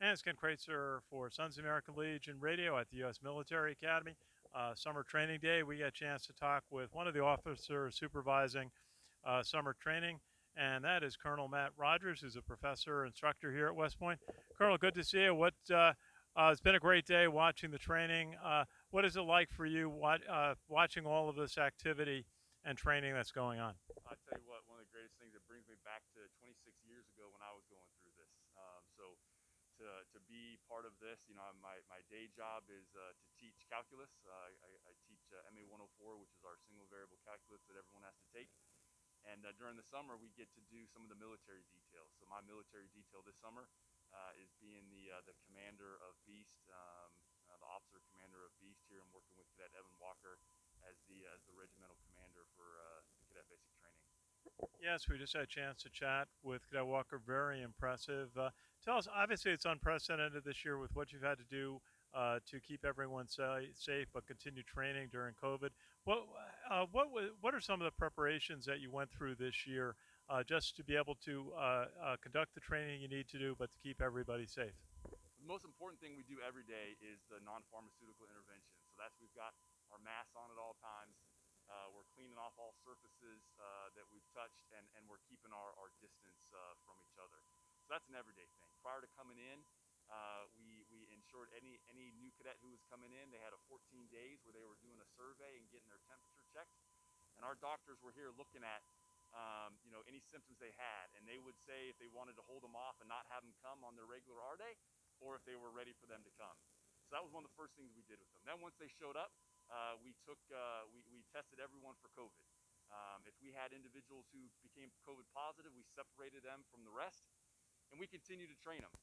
And it's Ken Kreitzer for Sons of American Legion Radio at the U.S. Military Academy. Summer Training Day, we got a chance to talk with one of the officers supervising summer training, and that is Colonel Matt Rogers, who's a professor instructor here at West Point. Colonel, good to see you. It's been a great day watching the training. What is it like for you watching all of this activity and training that's going on? I tell you what, one of the greatest things that brings me back to 26 years ago when I was going through this. To be part of this, my day job is to teach calculus. I teach MA 104, which is our single variable calculus that everyone has to take. And during the summer, we get to do some of the military details. So my military detail this summer is being the commander of Beast, the officer commander of Beast here. I'm working with Cadet Evan Walker as the regimental commander for the cadet basic training. Yes, we just had a chance to chat with Cadet Walker. Very impressive. Tell us, obviously, it's unprecedented this year with what you've had to do to keep everyone safe, but continue training during COVID. What are some of the preparations that you went through this year just to be able to conduct the training you need to do, but to keep everybody safe? The most important thing we do every day is the non-pharmaceutical intervention. So we've got our masks on at all times. We're cleaning off all surfaces that we've touched, and we're keeping our distance from each other. So that's an everyday thing. Prior to coming in, we ensured any new cadet who was coming in, they had a 14 days where they were doing a survey and getting their temperature checked. And our doctors were here looking at any symptoms they had, and they would say if they wanted to hold them off and not have them come on their regular R day, or if they were ready for them to come. So that was one of the first things we did with them. Then once they showed up, we tested everyone for COVID. If we had individuals who became COVID positive, we separated them from the rest, and we continued to train them.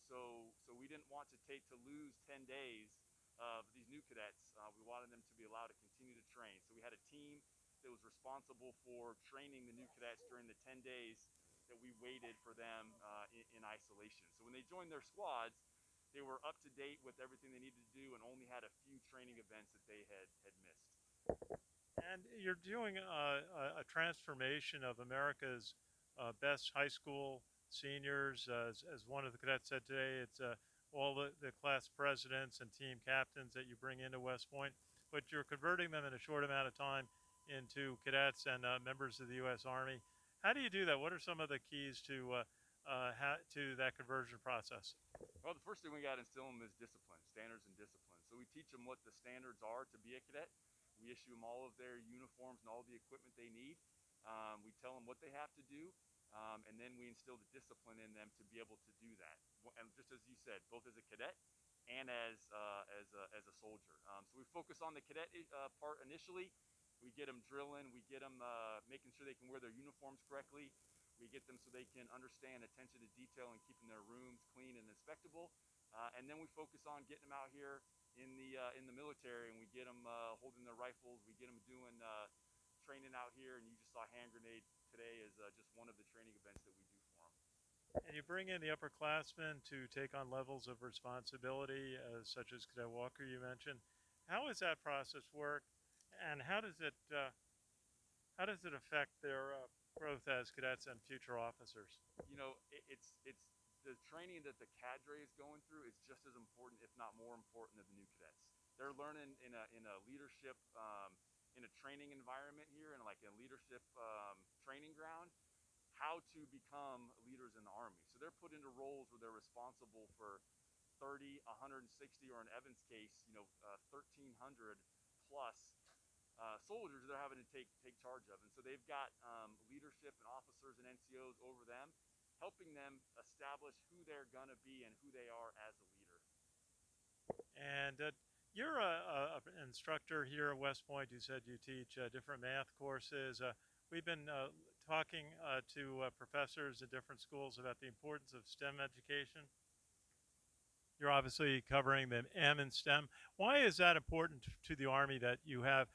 So we didn't want to lose 10 days of these new cadets. We wanted them to be allowed to continue to train. So we had a team that was responsible for training the new cadets during the 10 days that we waited for them in isolation. So when they joined their squads, they were up to date with everything they needed to do and only had a few training events that they had missed. And you're doing a transformation of America's best high school seniors. As one of the cadets said today, it's all the class presidents and team captains that you bring into West Point, but you're converting them in a short amount of time into cadets and members of the U.S. Army. How do you do that? What are some of the keys to that conversion process? Well, the first thing we got to instill them is discipline, standards and discipline. So we teach them what the standards are to be a cadet. We issue them all of their uniforms and all the equipment they need. We tell them what they have to do, and then we instill the discipline in them to be able to do that. And just as you said, both as a cadet and as a soldier. So we focus on the cadet part initially. We get them drilling. We get them making sure they can wear their uniforms correctly. We get them so they can understand attention to detail and keeping their rooms clean and inspectable. And then we focus on getting them out here in the military, and we get them holding their rifles. We get them doing training out here, and you just saw hand grenade today as just one of the training events that we do for them. And you bring in the upperclassmen to take on levels of responsibility, such as Cadet Walker you mentioned. How does that process work, and how does it affect their growth as cadets and future officers? It's the training that the cadre is going through is just as important, if not more important, than the new cadets. They're learning in a leadership in a training environment here, and like a leadership training ground, how to become leaders in the Army. So they're put into roles where they're responsible for 30, 160, or in Evan's case, 1,300 plus soldiers they're having to take charge of. And so they've got leadership and officers and NCOs over them, helping them establish who they're going to be and who they are as a leader. And you're an instructor here at West Point. You said you teach different math courses. We've been talking to professors at different schools about the importance of STEM education. You're obviously covering the M in STEM. Why is that important to the Army that you have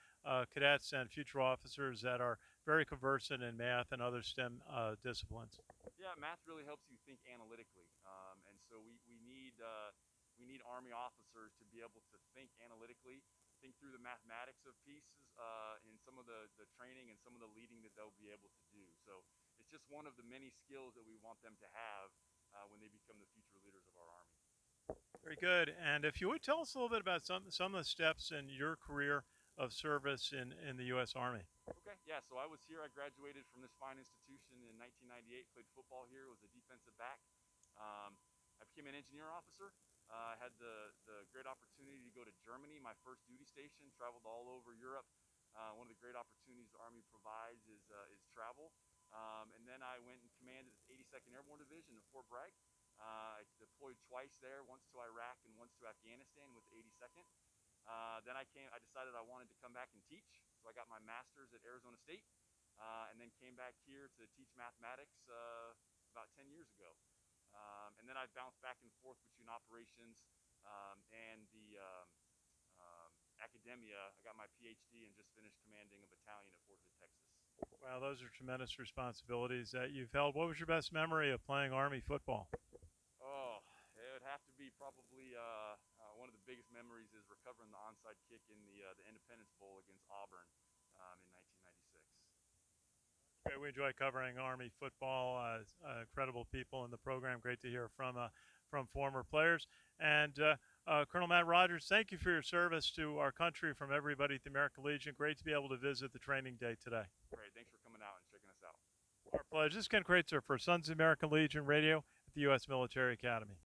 cadets and future officers that are very conversant in math and other STEM disciplines? Yeah, math really helps you think analytically, and so we need Army officers to be able to think analytically, think through the mathematics of pieces in some of the training and some of the leading that they'll be able to do. So it's just one of the many skills that we want them to have when they become the future leaders of our Army. Very good. And if you would tell us a little bit about some of the steps in your career of service in the U.S. Army. Okay, yeah. So I was here. I graduated from this fine institution in 1998. Played football here. Was a defensive back. I became an engineer officer. I had the great opportunity to go to Germany, my first duty station. Traveled all over Europe. One of the great opportunities the Army provides is travel. And then I went and commanded the 82nd Airborne Division in Fort Bragg. I deployed twice there, once to Iraq and once to Afghanistan with the 82nd. Then I decided I wanted to come back and teach. So I got my master's at Arizona State, and then came back here to teach mathematics about 10 years ago. And then I bounced back and forth between operations and the academia. I got my PhD and just finished commanding a battalion at Fort Hood, Texas. Wow, those are tremendous responsibilities that you've held. What was your best memory of playing Army football? Oh, it would have to be probably one of the biggest memories is recovering the onside kick in the Independence Bowl against Auburn in 1996. Great. We enjoy covering Army football. Incredible people in the program. Great to hear from former players. And Colonel Matt Rogers, thank you for your service to our country from everybody at the American Legion. Great to be able to visit the training day today. Great. Thanks for coming out and checking us out. Our pleasure. This is Ken Kreitzer for Sons of the American Legion Radio at the U.S. Military Academy.